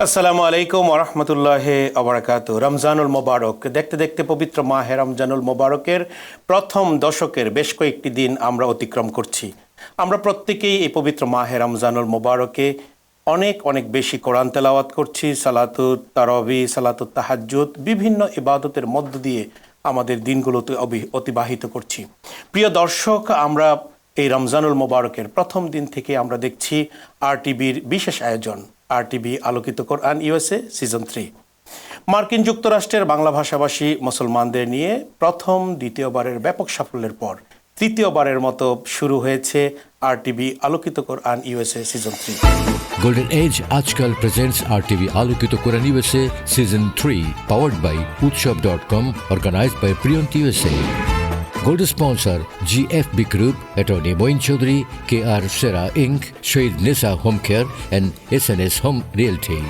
আসসালামু আলাইকুম ওরহমতুল্লাহি ওবারাকাতু। রমজানুল মোবারক, দেখতে দেখতে পবিত্র মাহে রমজানুল মোবারকের প্রথম দশকের বেশ কয়েকটি দিন আমরা অতিক্রম করছি। আমরা প্রত্যেকেই এই পবিত্র মাহে রমজানুল মোবারকে অনেক অনেক বেশি কোরআন তেলাওয়াত করছি, সালাতুত তারাবি, সালাতুত তাহাজ্জুদ, বিভিন্ন ইবাদতের মধ্য দিয়ে আমাদের দিনগুলোতে অতিবাহিত করছি। প্রিয় দর্শক, আমরা এই রমজানুল মোবারকের প্রথম দিন থেকে আমরা দেখছি RTVর বিশেষ আয়োজন, RTV আলোকিত কোরআন USA সিজন 3। মার্কিন যুক্তরাষ্ট্রের বাংলা ভাষাভাষী মুসলমানদের নিয়ে প্রথম দ্বিতীয়বারের ব্যাপক সাফল্যের পর তৃতীয়বারের মতো শুরু হয়েছে RTV আলোকিত কোরআন USA season 3। Golden Age Ajkal presents RTV Alokito Quran USA Season 3, powered by Utshab.com, organized by Priyant USA. Gold sponsor GFB Group, Attorney Moin Chaudhary, KR Sera Inc., Shahid Nisa Home Care and SNS Home Realty.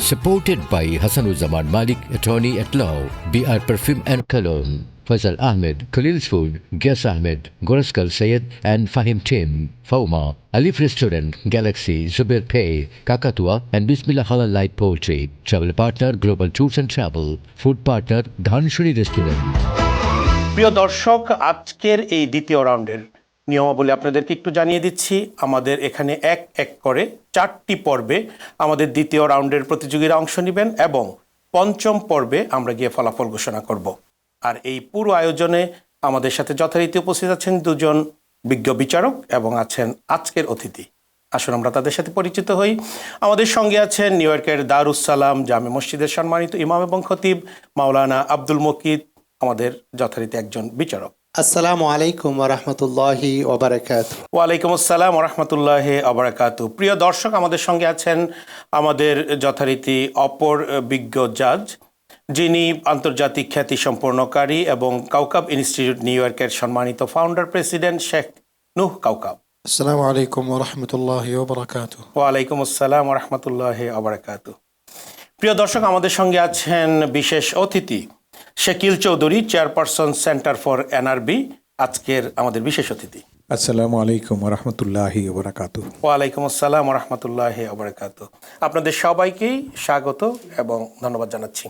Supported by Hassanuzzaman Malik, Attorney at Law, BR Perfume and Cologne, Faisal Ahmed, Khalil's Food, Gas Ahmed, Goraskal Sayed and Fahim Tim, Fauma, Alif Restaurant, Galaxy, Zubair Pay, Kakatua and Bismillah Halal Light Poultry. Travel partner Global Tours and Travel. Food partner Dhanshuri Restaurant. প্রিয় দর্শক, আজকের এই দ্বিতীয় রাউন্ডের নিয়মাবলী আপনাদেরকে একটু জানিয়ে দিচ্ছি। আমাদের এখানে এক এক করে 4টি পর্বে আমাদের দ্বিতীয় রাউন্ডের প্রতিযোগীরা অংশ নেবেন এবং পঞ্চম পর্বে আমরা গিয়ে ফলাফল ঘোষণা করব। আর এই পুরো আয়োজনে আমাদের সাথে যথারীতি উপস্থিত আছেন দুজন বিজ্ঞ বিচারক এবং আছেন আজকের অতিথি। আসুন আমরা তাদের সাথে পরিচিত হই। আমাদের সঙ্গে আছেন নিউ ইয়র্কের দারুস সালাম জামে মসজিদের সম্মানিত ইমাম এবং খতিব মাওলানা আব্দুল মুকিত, আমাদের যথারীতি একজন বিচারক। আসসালামু আলাইকুম ওয়া রাহমাতুল্লাহি ওয়া বারাকাতুহু। ওয়ালাইকুম আসসালাম ওয়া রাহমাতুল্লাহি ওয়া বারাকাতুহু। প্রিয় দর্শক, আমাদের সঙ্গে আছেন আমাদের যথারীতি অপর বিজ্ঞ জাজ, যিনি আন্তর্জাতিক খ্যাতি সম্পন্নকারী এবং কাউকাব ইনস্টিটিউট নিউ ইয়র্কের সম্মানিত ফাউন্ডার প্রেসিডেন্ট শেখ নূহ কাউকাব। আসসালামু আলাইকুম ওয়া রাহমাতুল্লাহি ওয়া বারাকাতুহু। ওয়ালাইকুম আসসালাম ওয়া রাহমাতুল্লাহি ওয়া বারাকাতুহু। প্রিয় দর্শক, আমাদের সঙ্গে আছেন বিশেষ অতিথি Shakil Chowdhury, chairperson centre for NRB, আজকের আমাদের বিশেষ অতিথি। আসসালামু আলাইকুম ওয়া রাহমাতুল্লাহি ওয়া বারাকাতুহু। ওয়ালাইকুম আসসালাম ওয়া রাহমাতুল্লাহি ওয়া বারাকাতুহু। আপনাদের সবাইকেই স্বাগত এবং ধন্যবাদ জানাচ্ছি।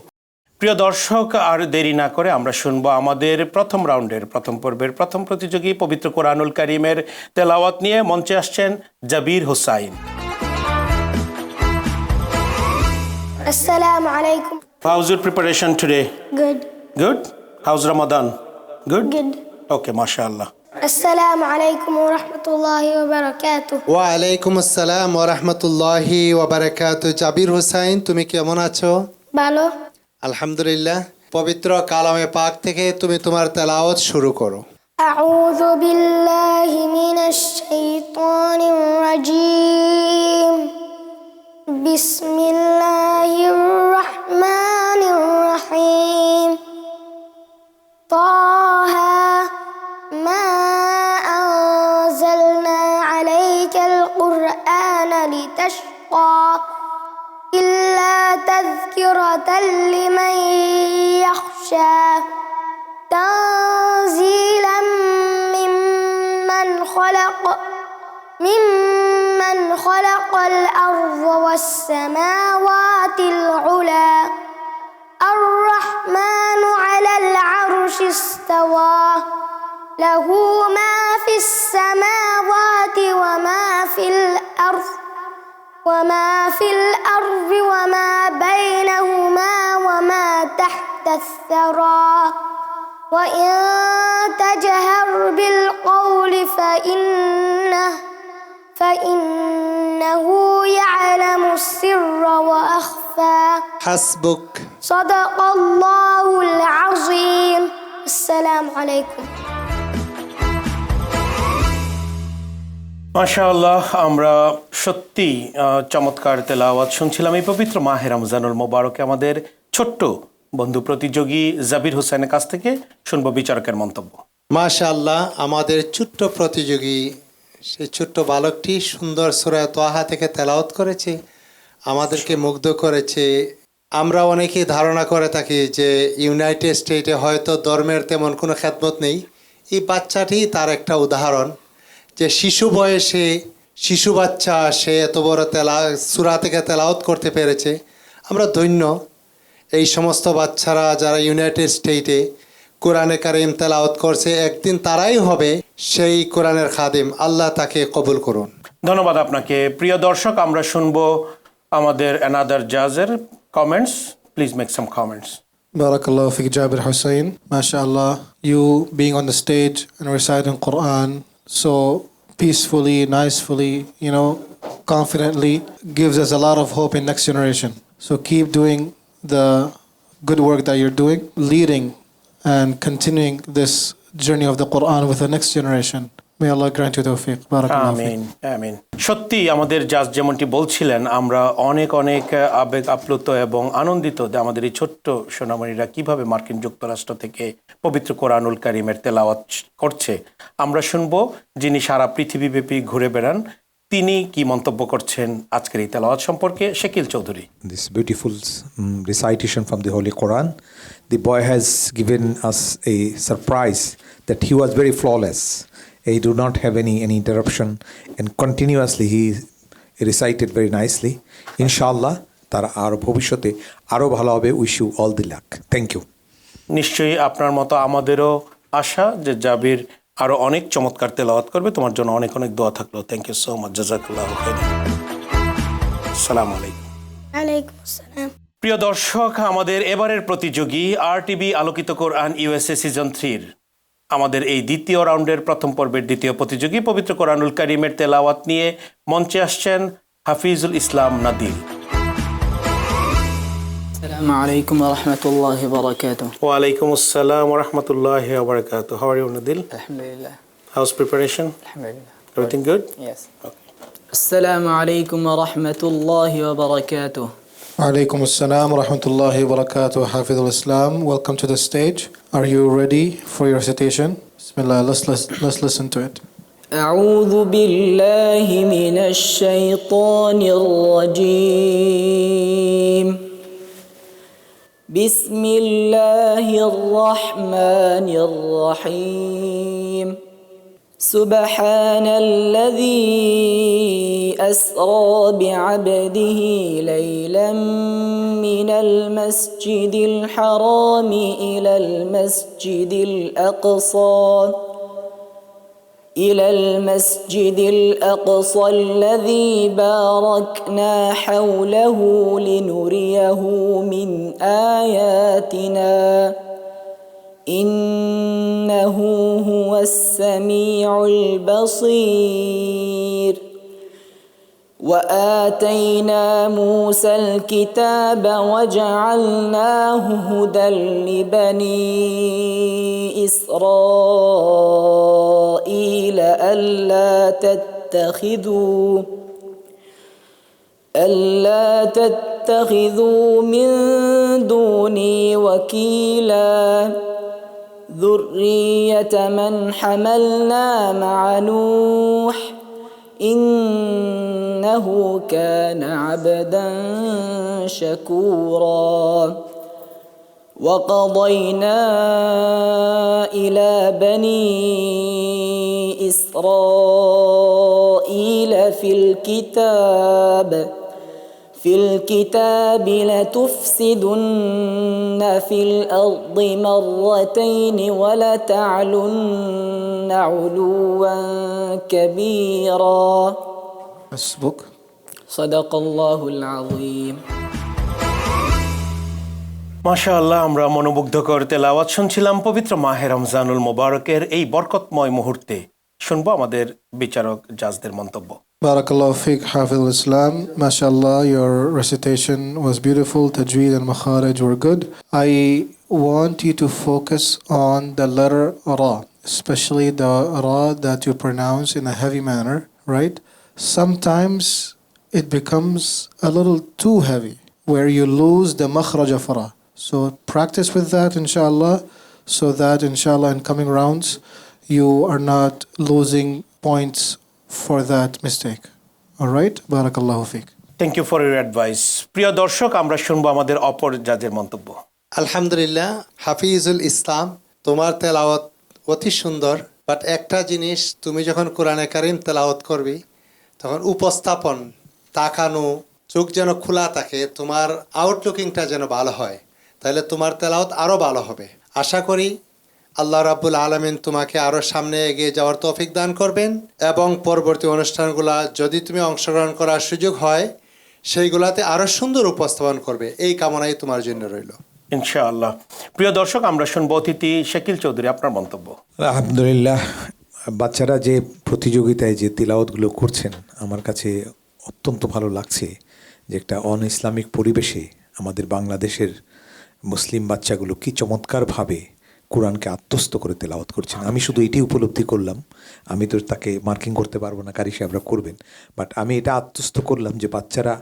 প্রিয় দর্শক, আর দেরি না করে আমরা শুনবো আমাদের প্রথম রাউন্ডের প্রথম পর্বের প্রথম প্রতিযোগী। পবিত্র কোরআনুল কারীমের তেলাওয়াত নিয়ে মঞ্চে আসছেন জাবির Hossain. Assalamu alaikum. How's your preparation today? Good. Good? How's Ramadan? Good? Good. Okay, mashallah. Assalamu alaikum wa rahmatullahi wa barakatuh. ওয়া আলাইকুম আসসালাম ওয়া রাহমাতুল্লাহি ওয়া বারাকাতুহু। জাবির হোসাইন, তুমি কেমন আছো? Balo. আলহামদুলিল্লাহ। পবিত্র কালামে পাক থেকে তুমি তোমার তেলাওয়াত শুরু করো। أعوذ بالله من الشيطان الرجيم. بسم الله الرحمن الرحيم. طه ما أنزلنا عليك القرآن لتشقى إلا تذكرة لمن يخشى تنزيلا ممن خلق الأرض والسماوات العلى الرحمن على العرش استوى له ما في السماوات وما في الأرض وما بينهما وما تحت الثرى وإن تجهر بالقول فإنه يعلم السر وأخفى. হাসবুক। صدق الله العظيم. السلام عليكم. মাশাআল্লাহ, আমরা সত্যি চমৎকার তেলাওয়াত শুনছিলাম এই পবিত্র মাহে রমজানুল মোবারকে। আমাদের ছোট্ট বন্ধু প্রতিযোগী জাবির হোসেনের কাছ থেকে শুনবো বিচারকের মন্তব্য। মাশাআল্লাহ, আমাদের ছোট্ট প্রতিযোগী, সেই ছোট্ট বালকটি সুন্দর সূরা তাহা থেকে তেলাওয়াত করেছে, আমাদেরকে মুগ্ধ করেছে। আমরা অনেকেই ধারণা করে থাকি যে ইউনাইটেড স্টেটে হয়তো ধর্মের তেমন কোনো খেদমত নেই। এই বাচ্চাটি তার একটা উদাহরণ, যে শিশু বয়সে শিশু বাচ্চা সে এত বড় সূরা থেকে তেলাওয়াত করতে পেরেছে। আমরা ধন্য এই সমস্ত বাচ্চারা যারা ইউনাইটেড স্টেটে কোরআনে কারিম তেলাওয়াত করছে, একদিন তারাই হবে সেই কোরআনের খাদিম। আল্লাহ তাকে কবুল করুন। ধন্যবাদ আপনাকে। প্রিয় দর্শক, আমরা শুনবো আমাদের অ্যানাদার জাজের comments. Please make some comments. Barakallahu fiqh Jabir Hussain. MashaAllah, you being on the stage and reciting Quran so peacefully, nicefully, confidently gives us a lot of hope in next generation. So keep doing the good work that you're doing, leading and continuing this journey of the Quran with the next generation. May Allah grant you tawfiq. Barakallahu fiqh. আমিন আমিন। সত্যি আমাদের জাজ যেমনটি বলছিলেন, আমরা অনেক অনেক আবেগ আপ্লুত এবং আনন্দিত যে আমাদের এই ছোট্ট সোনামণিরা কিভাবে মার্কিন যুক্তরাষ্ট্র থেকে পবিত্র কোরআনুল কারিমের তেলাওয়াত করছে। আমরা শুনবো যিনি সারা পৃথিবীব্যাপী ঘুরে বেড়ান, তিনি কি মন্তব্য করছেন আজকের এই তেলাওয়াত সম্পর্কে। Shakil Chowdhury. This beautiful recitation from the Holy Quran. The boy has given us a surprise that he was very flawless. He do not have any interruption and continuously he recited very nicely. Inshallah, তারা আরো ভবিষ্যতে আরো ভালো হবে। Wish you all the luck. Thank you. নিশ্চয়ই আপনার মতো আমাদেরও আশা যে জাবির আরো অনেক চমৎকার তেলাওয়াত করবে। তোমার জন্য অনেক অনেক দোয়া থাকলো। Thank you so much. জাযাকাল্লাহু খাইরান। আসসালামু আলাইকুম। ওয়ালাইকুম আসসালাম। প্রিয় দর্শক, আমাদের এবারের প্রতিযোগী RTV আলোকিত কোরআন USA সিজন 3 আমাদের এই দ্বিতীয় রাউন্ডের প্রথম পর্বের দ্বিতীয় প্রতিযোগী পবিত্র কোরআনুল কারিমের তেলাওয়াত নিয়ে মঞ্চে আসছেন হাফিজুল ইসলাম নাদিল। Assalamu alaikum wa rahmatullahi wa barakatuh. ওয়ালাইকুম আসসালাম ওয়া রাহমাতুল্লাহি ওয়া বারাকাতুহু। How are you, Nadil? Alhamdulillah. How's preparation? Alhamdulillah. Everything good? Yes. Assalamu alaikum wa rahmatullahi wa barakatuh. Alaikum assalam wa rahmatullahi wa barakatuh. Hafidhul Islam, welcome to the stage. Are you ready for your recitation? Bismillah, let's listen to it. أعوذ بالله من الشيطان الرجيم. بسم الله الرحمن الرحيم. سبحان الذي أسرى بعبده ليلا من المسجد الحرام إلى المسجد الأقصى الذي باركنا حوله لنريه من آياتنا إنه هو السميع البصير. وآتينا موسى الكتاب وجعلناه هدى لبني إسرائيل ألا تتخذوا من دوني وكيلا ذرية من حملنا مع نوح إنه كان عبدا شكورا. وقضينا إلى بني إسرائيل في الكتاب لتفسدن في الأرض مرتين ولتعلن علوا كبيرا. حسبك. صدق الله العظيم. মাশাআল্লাহ, আমরা মনোমুগ্ধকর তেলাওয়াত শুনছিলাম পবিত্র মাহে রমজানুল মোবারকের এই বরকতময় মুহূর্তে। শুনবো আমাদের বিচারক জাজদের মন্তব্য। Barakallahu fiqh Hafidhul Islam. MashaAllah, your recitation was beautiful. Tajweed and makharij were good. I want you to focus on the letter Ra, especially the Ra that you pronounce in a heavy manner, right? Sometimes it becomes a little too heavy, where you lose the makhraj of Ra. So practice with that, inshallah, so that inshallah in coming rounds you are not losing points for that mistake. All right? Barakallahu fiqh. Thank you for your advice. প্রিয় দর্শক, আমরা শুনবো আমাদের অপর জাজের মন্তব্য। আলহামদুলিল্লাহ, হাফিজুল ইসলাম, তোমার তেলাওয়াত অতি সুন্দর। বাট একটা জিনিস, তুমি যখন কোরআনে কারিম তেলাওয়াত করবি তখন উপস্থাপন, তাকানো, চোখ যেন খোলা থাকে, তোমার আউটলুকিংটা যেন ভালো হয়, তাহলে তোমার তেলাওয়াত আরও ভালো হবে। আশা করি আল্লাহ রাব্বুল আলামিন তোমাকে আরও সামনে এগিয়ে যাওয়ার তৌফিক দান করবেন এবং পরবর্তী অনুষ্ঠানগুলো যদি তুমি অংশগ্রহণ করার সুযোগ হয় সেইগুলাতে আরও সুন্দর উপস্থাপন করবে, এই কামনাই তোমার জন্য রইল। ইনশাআল্লাহ। প্রিয় দর্শক, আমরা শুনবো অতিথি শাকিল চৌধুরী, আপনার মন্তব্য। আলহামদুলিল্লাহ, বাচ্চারা যে প্রতিযোগিতায় যে তিলাওয়াতগুলো করছেন আমার কাছে অত্যন্ত ভালো লাগছে যে একটা অন ইসলামিক পরিবেশে আমাদের বাংলাদেশের মুসলিম বাচ্চাগুলো কি চমৎকারভাবে কোরআনকে আত্মস্থ করে তেলাওয়াত করছেন। আমি শুধু এটি উপলব্ধি করলাম, আমি তো তাকে মার্কিং করতে পারবো না, কারি সাহেবরা করবেন, বাট আমি এটা আত্মস্থ করলাম যে বাচ্চারা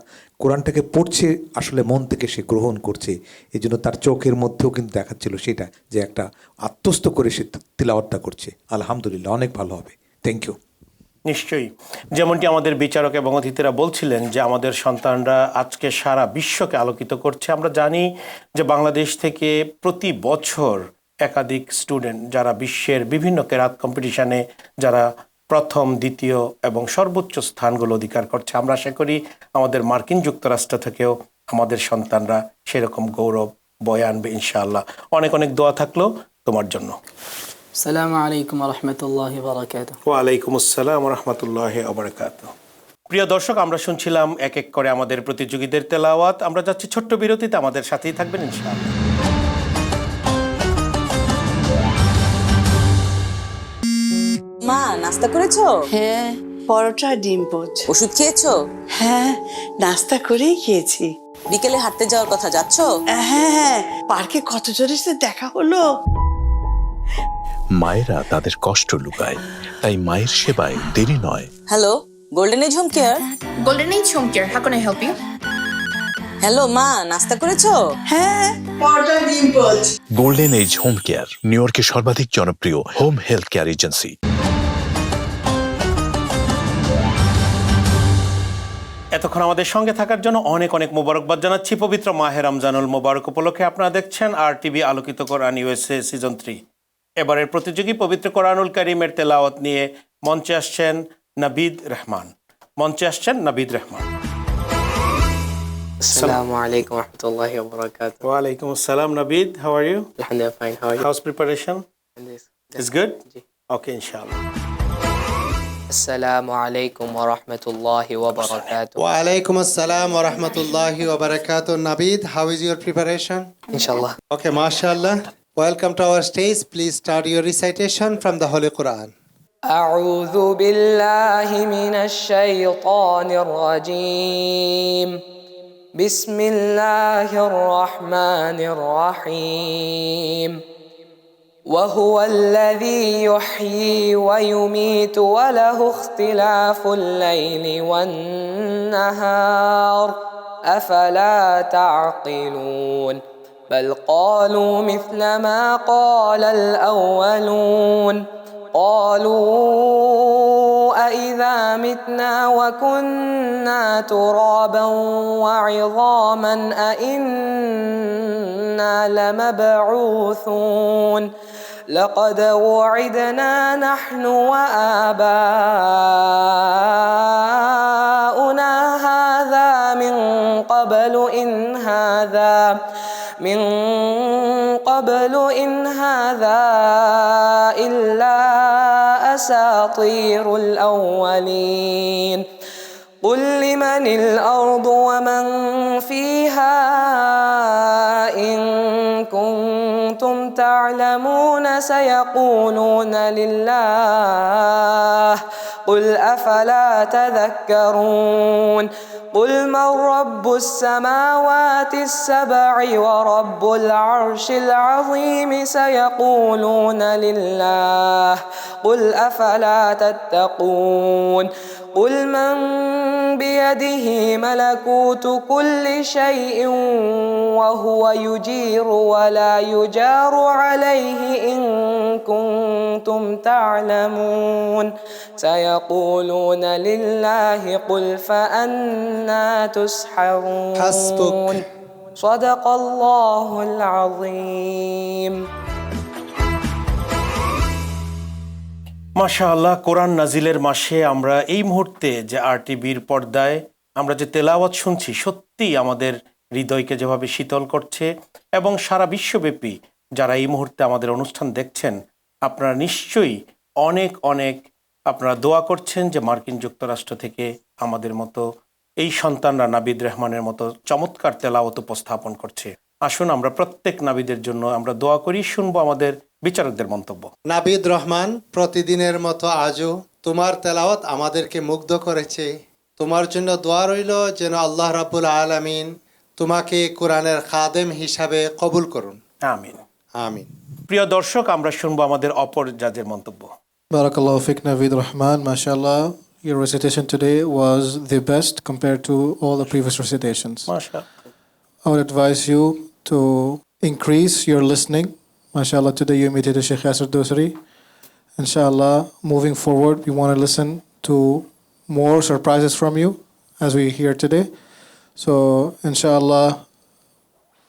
কোরআনটাকে পড়ছে, আসলে মন থেকে সে গ্রহণ করছে। এই জন্য তার চোখের মধ্যেও কিন্তু দেখাচ্ছিল সেটা যে একটা আত্মস্থ করে সে তিলাওয়াতটা করছে। আলহামদুলিল্লাহ, অনেক ভালো হবে। Thank you. নিশ্চয়ই, যেমনটি আমাদের বিচারক এবং অতিথিরা বলছিলেন যে আমাদের সন্তানরা আজকে সারা বিশ্বকে আলোকিত করছে। আমরা জানি যে বাংলাদেশ থেকে প্রতি বছর একাধিক স্টুডেন্ট যারা বিশ্বের বিভিন্ন কেরাত কম্পিটিশানে যারা প্রথম, দ্বিতীয় এবং সর্বোচ্চ স্থানগুলো অধিকার করছে। আমরা আশা করি আমাদের মার্কিন যুক্তরাষ্ট্র থেকেও আমাদের সন্তানরা সেরকম গৌরব বয়ে আনবে ইনশাআল্লাহ। অনেক অনেক দোয়া থাকলো তোমার জন্য। আসসালামু আলাইকুম রহমতুল্লাহি বারাকাতুহু। ওয়ালাইকুম আসসালাম রহমতুল্লাহ আবরাকাত। প্রিয় দর্শক, আমরা শুনছিলাম এক এক করে আমাদের প্রতিযোগীদের তেলাওয়াত। আমরা যাচ্ছি ছোট্ট বিরতিতে, আমাদের সাথেই থাকবেন ইনশাআল্লাহ। মা, নাস্তা করেছো? হ্যাঁ, পরোটা ডিম পোচ। ওষুধ খেয়েছো? হ্যাঁ, নাস্তা করেই খেয়েছি। বিকেলে হাঁটতে যাওয়ার কথা, যাচ্ছো? হ্যাঁ, পার্কে কত জনের সাথে দেখা হলো। মায়েরা তাদের কষ্ট লুকায়, তাই মায়ের সেবায় দেরি নয়। Hello, golden age home care. Golden Age Home Care, how can I help you? Hello মা, নাস্তা করেছো? হ্যাঁ, পরোটা ডিম পোচ। Golden age home care new ইয়র্কের সর্বাধিক জনপ্রিয় হোম হেলথ কেয়ার এজেন্সি। এতক্ষণ আমাদের সঙ্গে থাকার জন্য অনেক অনেক মোবারকবাদ জানাচ্ছি। পবিত্র মাহে রমজানুল মোবারক উপলক্ষে আপনারা দেখছেন RTV আলোকিত কোরআন USA সিজন 3। এবারের প্রতিযোগী পবিত্র কোরআনুল কারীমের তেলাওয়াত নিয়ে মঞ্চে আসছেন Nabid Rahman. Assalamu alaikum warahmatullahi wabarakatuh. ওয়ালাইকুম আসসালাম Nabid, how are you? Alhamdulillah, fine. How are you? How's preparation? It's good? Ji. Okay, inshallah. Assalamu alaikum warahmatullahi wabarakatuh. ওয়ালাইকুম আসসালাম রহমতুল্লাহি ওবারাকাতুহু। Nabid, how is your preparation? Inshallah. Okay, mashallah. Welcome to our stage. Please start your recitation from the Holy Quran. أعوذ بالله من الشيطان الرجيم. بسم الله الرحمن الرحيم. وهو الذي يحيي ويميت وله اختلاف الليل والنهار أفلا تعقلون بل قالوا مثل ما قال الأولون قالوا أإذا متنا وكنا ترابا وعظاما أإنا لمبعوثون لقد وعدنا نحن وآباؤنا هذا من قبل إن هذا إلا أساطير الأولين قل لمن الأرض ومن فيها إن كنتم تعلمون سيقولون لله قل أفلا تذكرون قل من رب السماوات السبع ورب العرش العظيم سيقولون لله قل أفلا تتقون قل من بيده ملكوت كل شيء وهو يجير ولا يجار عليه إن كنتم تعلمون سيقولون لله قل فأنا تسحرون حسبك. صدق الله العظيم. মাশাআল্লাহ, কোরআন নাজিলের মাসে আমরা এই মুহূর্তে যে RTVর পর্দায় আমরা যে তেলাওয়াত শুনছি, সত্যিই আমাদের হৃদয়কে যেভাবে শীতল করছে, এবং সারা বিশ্বব্যাপী যারা এই মুহূর্তে আমাদের অনুষ্ঠান দেখছেন, আপনারা নিশ্চয়ই অনেক অনেক আপনারা দোয়া করছেন যে মার্কিন যুক্তরাষ্ট্র থেকে আমাদের মতো এই সন্তানরা নাবিদ রহমানের মতো চমৎকার তেলাওয়াত উপস্থাপন করছে। আসুন আমরা প্রত্যেক নাবিদের জন্য আমরা দোয়া করি, শুনবো আমাদের বিচারকদের মন্তব্য। নাবিদ রহমান, প্রতিদিনের মতো আজও তোমার তেলাওয়াত আমাদেরকে মুগ্ধ করেছে। তোমার জন্য দোয়া রইল যেন আল্লাহ রাব্বুল আলামিন তোমাকে কোরআনের খাদেম হিসাবে কবুল করুন। আমিন। আমিন। প্রিয় দর্শক, আমরা শুনবো আমাদের অপর জাজের মন্তব্য। Barakallahu fiqh Naveed Rahman. MashaAllah, your recitation today was the best compared to all the previous recitations. মাশাআল্লাহ। I would advise you to increase your listening. MashaAllah, today you imitated Sheikh Yasir Dosari. Inshallah, moving forward, we want to listen to more surprises from you as we hear today. So, inshallah,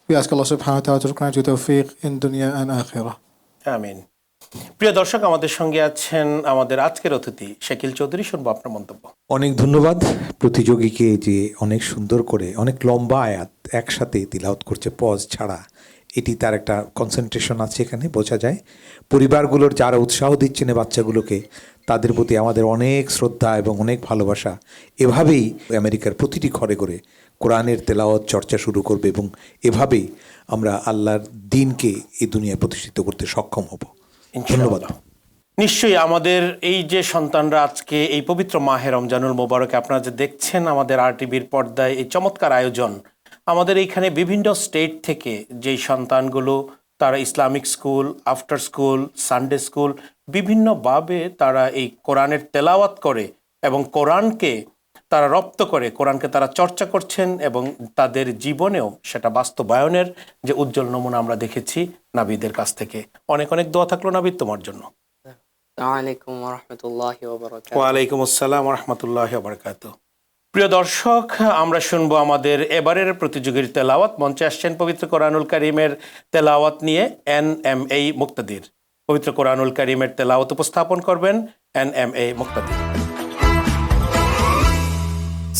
we ask Allah subhanahu wa ta'ala to grant you tawfiq in dunya and akhirah. আমিন। প্রিয় দর্শক, আমাদের সঙ্গে আছেন আমাদের আজকের অতিথি শাকিল চৌধুরী। শুনবো আপনার মন্তব্য। অনেক ধন্যবাদ প্রতিযোগীকে, যে অনেক সুন্দর করে অনেক লম্বা আয়াত একসাথে তিলাওয়াত করছে পজ ছাড়া। এটি তার একটা কনসেন্ট্রেশন আছে, এখানে বোঝা যায়। পরিবারগুলোর যারা উৎসাহ দিচ্ছেন এই বাচ্চাগুলোকে, তাদের প্রতি আমাদের অনেক শ্রদ্ধা এবং অনেক ভালোবাসা। এভাবেই আমেরিকার প্রতিটি ঘরে ঘরে কোরআনের তেলাওয়াত চর্চা শুরু করবে, এবং এভাবেই আমরা আল্লাহর দ্বীনকে এই দুনিয়ায় প্রতিষ্ঠিত করতে সক্ষম হব। ধন্যবাদ। নিশ্চয়ই আমাদের এই যে সন্তানরা আজকে এই পবিত্র মাহে রমজানুল মোবারকে আপনারা যে দেখছেন আমাদের RTVর পর্দায় এই চমৎকার আয়োজন, আমাদের এইখানে বিভিন্ন স্টেট থেকে যেই সন্তানগুলো তারা Islamic school, after school, Sunday school, বিভিন্নভাবে তারা এই কোরআনের তেলাওয়াত করে এবং কোরআনকে তারা রপ্ত করে, কোরআনকে তারা চর্চা করছেন, এবং তাদের জীবনেও সেটা বাস্তবায়নের যে উজ্জ্বল নমুনা আমরা দেখেছি নাবিদের কাছ থেকে। অনেক অনেক দোয়া থাকলো নাবিদ তোমার জন্য। ওয়ালাইকুম ওরহমতুল্লাহি ওয়াবারাকাতুহু। ওয়ালাইকুম আসসালাম ওরহমতুল্লাহি ওয়াবারাকাতুহু। প্রিয় দর্শক, আমরা শুনবো আমাদের এবারের প্রতিযোগীর তেলাওয়াত। মঞ্চে আসছেন পবিত্র কোরআনুল কারীমের তেলাওয়াত নিয়ে NMA মুক্তাদির। পবিত্র কোরআনুল কারীমের তেলাওয়াত উপস্থাপন করবেন NMA মুক্তাদির।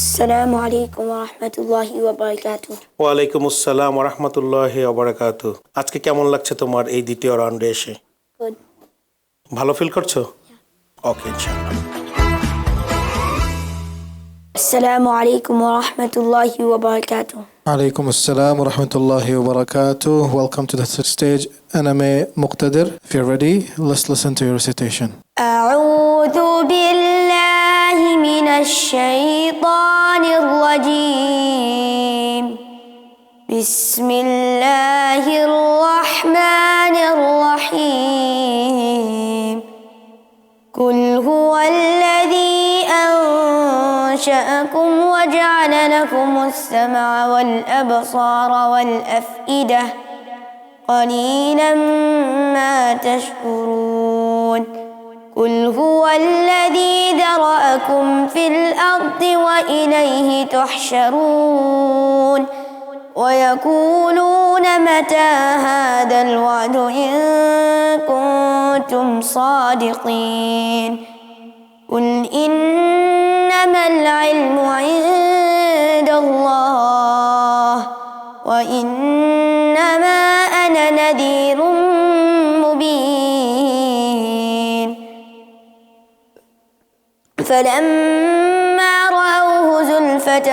السلام عليكم ورحمة الله وبركاته. ওয়ালাইকুম আসসালাম ওরহমতুল্লাহি ওয়াবারাকাতুহু। আজকে কেমন লাগছে তোমার এই দ্বিতীয় রাউন্ডে এসে? Good. ভালো ফিল করছো? ওকে, ইনশাআল্লাহ। السلام عليكم ورحمة الله وبركاته. Alaikum assalam wa rahmatullahi wa barakatuh. Welcome to the stage, NMA Muqtadir. If you're ready, let's listen to your recitation. أعوذ بالله من الشيطان الرجيم. بسم الله الرحمن الرحيم. قل هو الذي أنشأكم وجعل لكم السمع والأبصار والأفئدة قليلا ما تشكرون. قل هو الذي ذرأكم في الأرض وإليه تحشرون. ويقولون متى هذا الوعد إن كنتم صادقين. قل إنما العلم عند الله وإنما أنا نذير مبين. فلما رأوه زلفة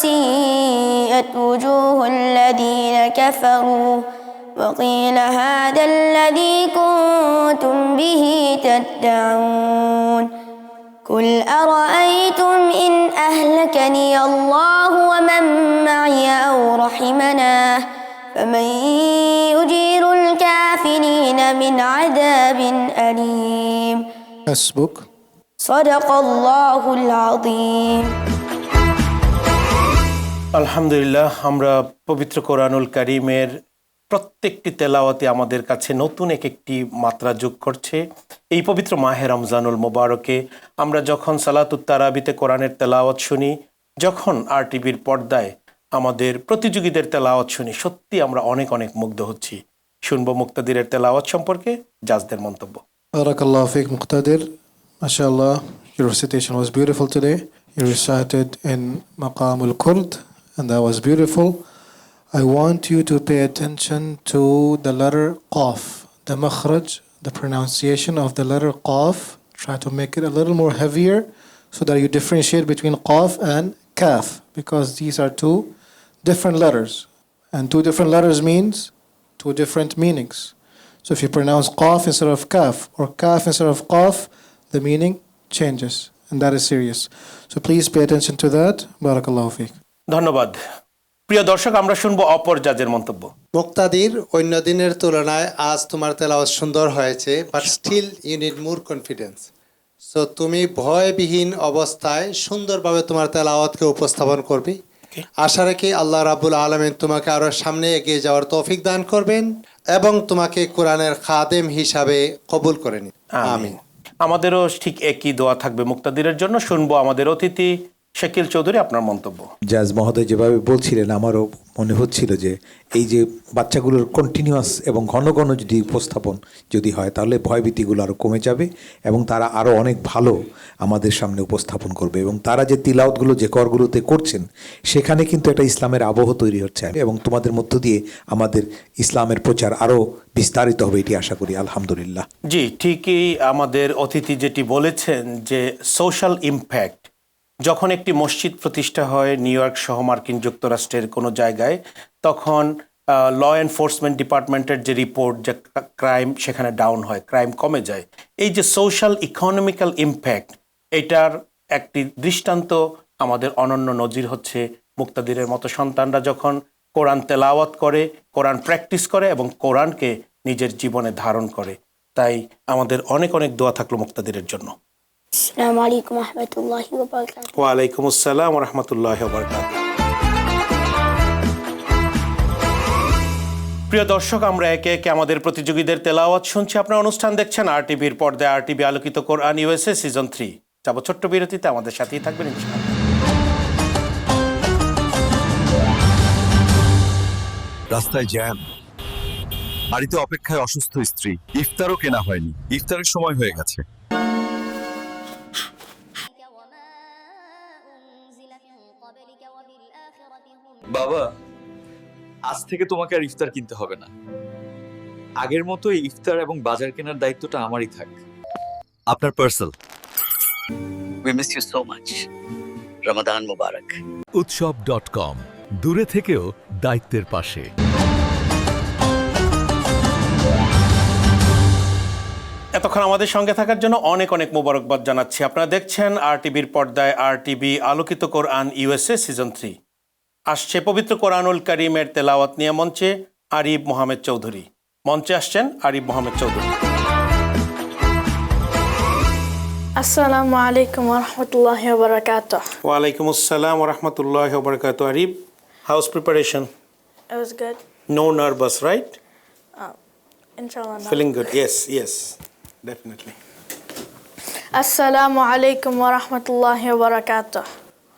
سيئت وجوه الذين كفروا وقيل هذا الذي كنتم به تدعون. قل أرأيتم إن أهلكني الله ومن معي أو رحمنا فمن يجير الكافرين من عذاب أليم. حسبك. صدق الله العظيم. আলহামদুলিল্লাহ, আমরা পবিত্র কোরআনুল কারীমের প্রত্যেকটি তেলাওয়াতে আমাদের কাছে নতুন একটি মাত্রা যোগ করছে। এই পবিত্র মাহে রমজানুল মোবারকে আমরা যখন সালাতুত তারাবিতে কোরআনের তেলাওয়াত শুনি, যখন RTVর পর্দায় আমাদের প্রতিযোগীদের তেলাওয়াত শুনি, সত্যি আমরা অনেক অনেক মুগ্ধ হচ্ছি। শুনবো মুক্তাদিরের তেলাওয়াত সম্পর্কে জাজদের মন্তব্য। Barakallahu fiqh Muqtadir. MashaAllah, your recitation was beautiful today. You recited in Maqam al-Kurd, and that was beautiful. I want you to pay attention to the letter Qaf, the makhraj, the pronunciation of the letter Qaf. Try to make it a little more heavier so that you differentiate between Qaf and Kaf, because these are two different letters. And two different letters means two different meanings. So if you pronounce Qaf instead of Kaf or Kaf instead of Qaf, the meaning changes. And that is serious. So please pay attention to that. Barakallahu fiqh. ধন্যবাদ। প্রিয় দর্শক, আমরা শুনবো অপর জাজের মন্তব্য। মুক্তাদির, অন্য দিনের তুলনায় আজ তোমার তেলাওয়াত সুন্দর হয়েছে, but still you need more confidence. So তুমি ভয়বিহীন অবস্থায় সুন্দরভাবে তোমার তেলাওয়াতকে উপস্থাপন করবে। আশা রাখি আল্লাহ রাব্বুল আলামিন তোমাকে আরো সামনে এগিয়ে যাওয়ার তৌফিক দান করবেন এবং তোমাকে কোরআনের খাদেম হিসাবে কবুল করে নিন। আমিন। আমাদেরও ঠিক একই দোয়া থাকবে মুক্তাদিরের জন্য। শুনবো আমাদের অতিথি শাকিল চৌধুরী, আপনার মন্তব্য। জাজ মহোদয় যেভাবে বলছিলেন, আমারও মনে হচ্ছিল যে এই যে বাচ্চাগুলোর কন্টিনিউয়াস এবং ঘন ঘন যদি উপস্থাপন যদি হয়, তাহলে ভয়ভীতিগুলো আরও কমে যাবে এবং তারা আরও অনেক ভালো আমাদের সামনে উপস্থাপন করবে। এবং তারা যে তিলাওয়াতগুলো যে করগুলোতে করছেন, সেখানে কিন্তু একটা ইসলামের আবহ তৈরি হচ্ছে এবং তোমাদের মধ্য দিয়ে আমাদের ইসলামের প্রচার আরও বিস্তারিত হবে, এটি আশা করি। আলহামদুলিল্লাহ। জি, ঠিকই আমাদের অতিথি যেটি বলেছেন যে সোশ্যাল ইমপ্যাক্ট, যখন একটি মসজিদ প্রতিষ্ঠা হয় নিউ ইয়র্ক সহ মার্কিন যুক্তরাষ্ট্রের কোনো জায়গায়, তখন ল এনফোর্সমেন্ট ডিপার্টমেন্টের যে রিপোর্ট, যে ক্রাইম সেখানে ডাউন হয়, ক্রাইম কমে যায়। এই যে সোশ্যাল ইকোনমিক্যাল ইমপ্যাক্ট, এটার একটি দৃষ্টান্ত আমাদের অনন্য নজির হচ্ছে মুক্তাদিরের মতো সন্তানরা যখন কোরআন তেলাওয়াত করে, কোরআন প্র্যাকটিস করে এবং কোরআনকে নিজের জীবনে ধারণ করে। তাই আমাদের অনেক অনেক দোয়া থাকলো মুক্তাদিরের জন্য। আসসালামু আলাইকুম ওয়া রাহমাতুল্লাহি ওয়া বারাকাতুহু। ওয়া আলাইকুম আসসালাম ওয়া রাহমাতুল্লাহি ওয়া বারাকাতুহু। প্রিয় দর্শক, আমরা একে একে আমাদের প্রতিযোগীদের তেলাওয়াত শুনছি। আপনারা অনুষ্ঠান দেখছেন আরটিভির পর্দায়, আরটিভি আলোকিত কোরআন ইউএসএ সিজন 3। যাব ছোট্ট বিরতিতে, আমাদের সাথেই থাকবেন ইনশাআল্লাহ। রাস্তায় জ্যাম, বাড়িতে অপেক্ষায় অসুস্থ স্ত্রী, ইফতারও কেনা হয়নি, ইফতারের সময় হয়ে গেছে। বাবা, আজ থেকে তোমাকে আর ইফতার কিনতে হবে না। আগের মতো ইফতার এবং বাজার কেনার দায়িত্বটা আমারই থাক। আপনার parcel. We miss you so much. রমাদান মুবারক। উৎসব.com, দূরে থেকেও দায়িত্বের পাশে। এতক্ষণ আমাদের সঙ্গে থাকার জন্য অনেক অনেক মোবারকবাদ জানাচ্ছি। আপনারা দেখছেন আরটিভির পর্দায় আরটিভি আলোকিত কোরআন ইউএসএ সিজন 3। আসছে পবিত্র কোরআনুল কারীমের তেলাওয়াত নিয়ে মঞ্চে আরিফ মোহাম্মদ চৌধুরী। মঞ্চে আসছেন আরিফ মোহাম্মদ চৌধুরী। আসসালামু আলাইকুম ওয়া রাহমাতুল্লাহি ওয়া বারাকাতুহু। ওয়া আলাইকুম আসসালাম ওয়া রাহমাতুল্লাহি ওয়া বারাকাতুহু। Arif, how's preparation? It was good. No nervous, right? Inshallah. Feeling good. Yes, definitely. Assalamu alaikum wa rahmatullahi wa barakatuh.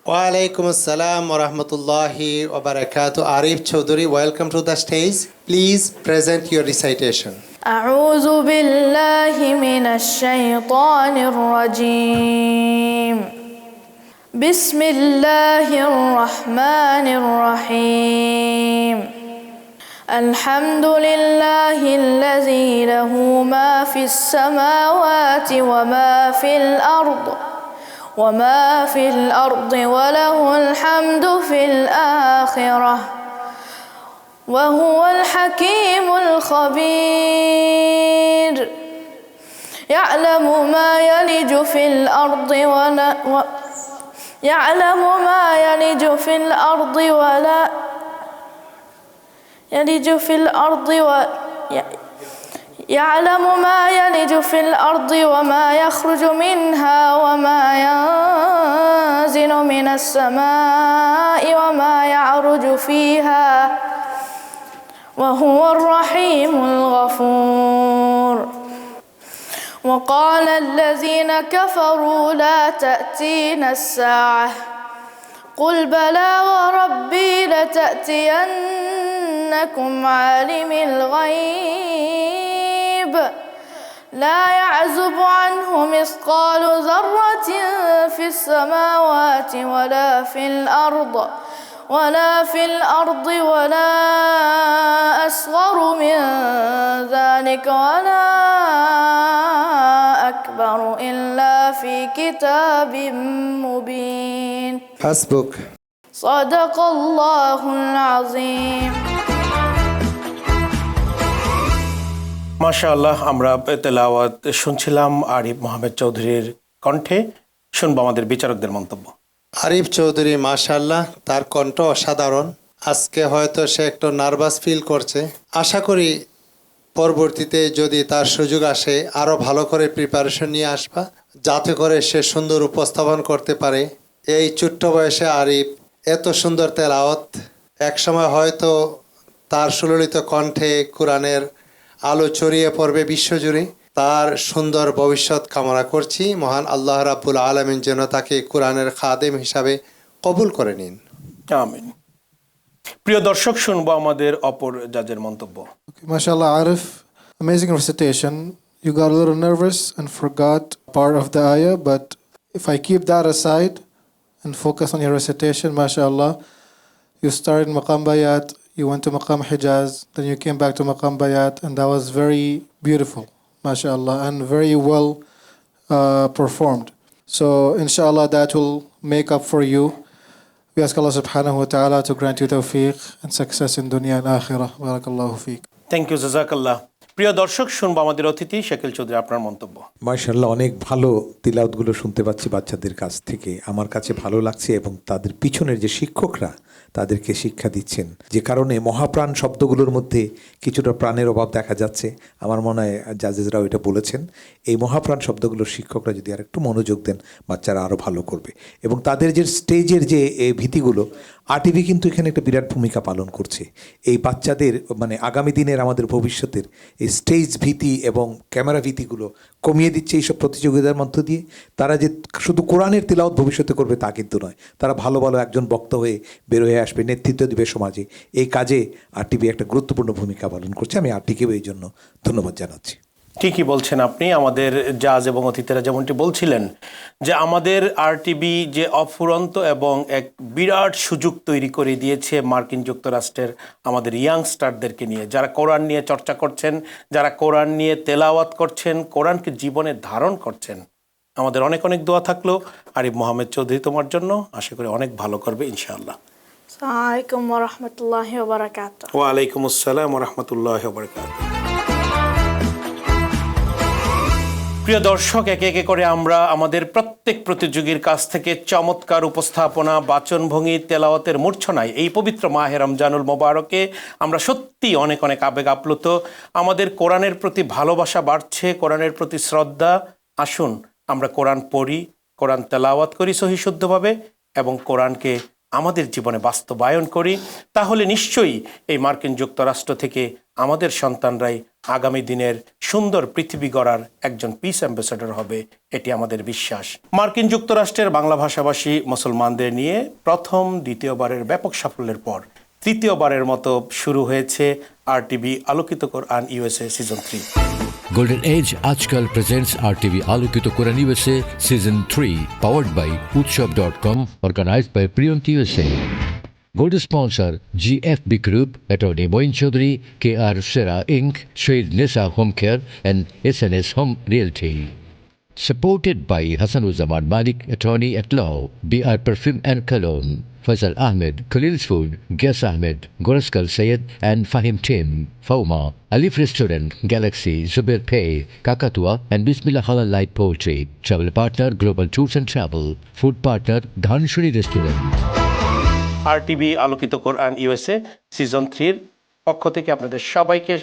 Wa alaikum assalam wa rahmatullahi wa barakatuh. Arif Chaudhary, welcome to the stage. Please present your recitation. أعوذ بالله من الشيطان الرجيم. بسم الله الرحمن الرحيم. الحمد لله الذي له ما في السماوات وما في الأرض وله الحمد في الآخرة وهو الحكيم الخبير. يعلم ما يلج في الأرض يعلم ما يلج في الأرض وما يخرج منها وما ينزل من السماء وما يعرج فيها وهو الرحيم الغفور. وقال الذين كفروا لا تأتينا الساعة قل بلى وربي لتأتينكم عالم الغيب لا يعزب عنه مثقال ذرة في السماوات ولا في الأرض ولا أصغر من ذلك ولا أكبر إلا في كتاب مبين حسبك صدق الله العظيم মাশাআল্লাহ, আমরা তেলাওয়াত শুনছিলাম আরিফ মোহাম্মদ চৌধুরীর কণ্ঠে। শুনবো আমাদের বিচারকদের মন্তব্য। আরিফ চৌধুরী মাশাআল্লাহ, তার কণ্ঠ অসাধারণ। আজকে হয়তো সে একটু নার্ভাস ফিল করছে। আশা করি পরবর্তীতে যদি তার সুযোগ আসে আরও ভালো করে প্রিপারেশন নিয়ে আসবা, যাতে করে সে সুন্দর উপস্থাপন করতে পারে। এই ছোট্ট বয়সে আরিফ এত সুন্দর তেলাওয়াত, একসময় হয়তো তার সুললিত কণ্ঠে কোরআনের আলো ছড়িয়ে পড়বে বিশ্বজুড়ে। তার সুন্দর ভবিষ্যৎ কামনা করছি। মহান আল্লাহ রাব্বুল আলামিন যেন তাকে কোরআনের খাদেম হিসাবে কবুল করে নিন। আমিন। প্রিয় দর্শক, শুনবো আমাদের অপর জাজের মন্তব্য। MashaAllah, Arif, amazing recitation. You got a little nervous and forgot part of the ayah, but if I keep that aside and focus on your recitation, MashaAllah, you started Maqam Bayat, you went to Maqam Hijaz, then you came back to Maqam Bayat, and that was very beautiful, MashaAllah, and very well performed. So, inshallah, that will make up for you. We ask Allah subhanahu wa ta'ala to grant you tawfiq and success in dunya and akhirah. Barakallahu feek. Thank you, জাযাকাল্লাহ। প্রিয় দর্শক, শুনবো আমাদের অতিথি শাকিল চৌধুরী, আপনার মন্তব্য। মাশাআল্লাহ, অনেক ভালো তিলাওয়াতগুলো শুনতে পাচ্ছি বাচ্চাদের কাছ থেকে। আমার কাছে ভালো লাগছে এবং তাদের পিছনের যে শিক্ষকরা তাদেরকে শিক্ষা দিচ্ছেন, যে কারণে মহাপ্রাণ শব্দগুলোর মধ্যে কিছুটা প্রাণের অভাব দেখা যাচ্ছে। আমার মনে হয় জাজেসরাও এটা বলেছেন, এই মহাপ্রাণ শব্দগুলোর শিক্ষকরা যদি আর একটু মনোযোগ দেন, বাচ্চারা আরও ভালো করবে। এবং তাদের যে স্টেজের যে ভীতিগুলো, RTV কিন্তু এখানে একটা বিরাট ভূমিকা পালন করছে। এই বাচ্চাদের মানে আগামী দিনের আমাদের ভবিষ্যতের এই স্টেজ ভীতি এবং ক্যামেরা ভীতিগুলো কমিয়ে দিচ্ছে এইসব প্রতিযোগিতার মধ্য দিয়ে। তারা যে শুধু কোরআনের তিলাওয়াত ভবিষ্যতে করবে তা কিন্তু নয়, তারা ভালো ভালো একজন বক্তা হয়ে বের হয়ে আসবে, নেতৃত্ব দিবে সমাজে। এই কাজে RTV একটা গুরুত্বপূর্ণ ভূমিকা পালন করছে। আমি RTকেও এই জন্য ধন্যবাদ জানাচ্ছি। ঠিকই বলছেন আপনি। আমাদের জাজ এবং অতিথিরা যেমনটি বলছিলেন যে আমাদের RTV যে অফুরন্ত এবং এক বিরাট সুযোগ তৈরি করে দিয়েছে মার্কিন যুক্তরাষ্ট্রের আমাদের ইয়াংস্টারদেরকে নিয়ে, যারা কোরআন নিয়ে চর্চা করছেন, যারা কোরআন নিয়ে তেলাওয়াত করছেন, কোরআনকে জীবনে ধারণ করছেন। আমাদের অনেক অনেক দোয়া থাকলো আরিফ মোহাম্মদ চৌধুরী তোমার জন্য। আশা করি অনেক ভালো করবে ইনশাআল্লাহ। আসসালামু আলাইকুম ওয়া রাহমাতুল্লাহি ওয়া বারাকাতুহু। ওয়া আলাইকুম আসসালাম ওয়া রাহমাতুল্লাহি ওয়া বারাকাতুহু। প্রিয় দর্শক, একে একে করে আমরা আমাদের প্রত্যেক প্রতিযোগীর কাছ থেকে চমৎকার উপস্থাপনা, বাচনভঙ্গি, তেলাওয়াতের মূর্ছনায় এই পবিত্র মাহে রমজানুল মোবারকে আমরা সত্যি অনেক অনেক আবেগ আপ্লুত। আমাদের কোরআনের প্রতি ভালোবাসা বাড়ছে, কোরআনের প্রতি শ্রদ্ধা। আসুন আমরা কোরআন পড়ি, কোরআন তেলাওয়াত করি সহি শুদ্ধভাবে এবং কোরআনকে আমাদের জীবনে বাস্তবায়ন করি। তাহলে নিশ্চয়ই এই মার্কিন যুক্তরাষ্ট্র থেকে আমাদের সন্তানরাই আগামী দিনের সুন্দর পৃথিবী গড়ার একজন পিস অ্যাম্বাসেডর হবে, এটি আমাদের বিশ্বাস। মার্কিন যুক্তরাষ্ট্রের বাংলা ভাষাভাষী মুসলমানদের নিয়ে প্রথম দ্বিতীয়বারের ব্যাপক সাফল্যের পর তৃতীয়বারের মতো শুরু হয়েছে RTV আলোকিত কোরআন USA season 3। Golden Age Ajkal presents RTV Alokito Quran USA Season 3, powered by Utshab.com, organized by Priyant USA. Gold sponsor GFB Group, Attorney Moin Chaudhary, KR Sera Inc., Shahid Nisa Home Care and SNS Home Realty. Supported by Hassanuzzaman Malik, Attorney at Law, BR Perfume and Cologne, Faisal Ahmed, Khalil's Food, Gas Ahmed, Goraskal Sayed and Fahim Tim, Fauma, Alif Restaurant, Galaxy, Zubair Pay, Kakatua and Bismillah Halal Light Poultry. Travel partner Global Tours and Travel. Food partner Dhanshuri Restaurant. RTV আলোকিত কোরআন USA season 3 পক্ষ থেকে আপনাদের সবাইকে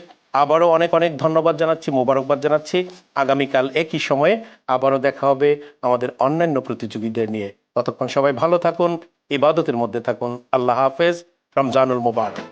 আবারও অনেক অনেক ধন্যবাদ জানাচ্ছি, মোবারকবাদ জানাচ্ছি। আগামীকাল একই সময়ে আবারও দেখা হবে আমাদের অন্যান্য প্রতিযোগীদের নিয়ে। ততক্ষণ সবাই ভালো থাকুন, ইবাদতের মধ্যে থাকুন। আল্লাহ হাফেজ। রমজানুল মুবারক।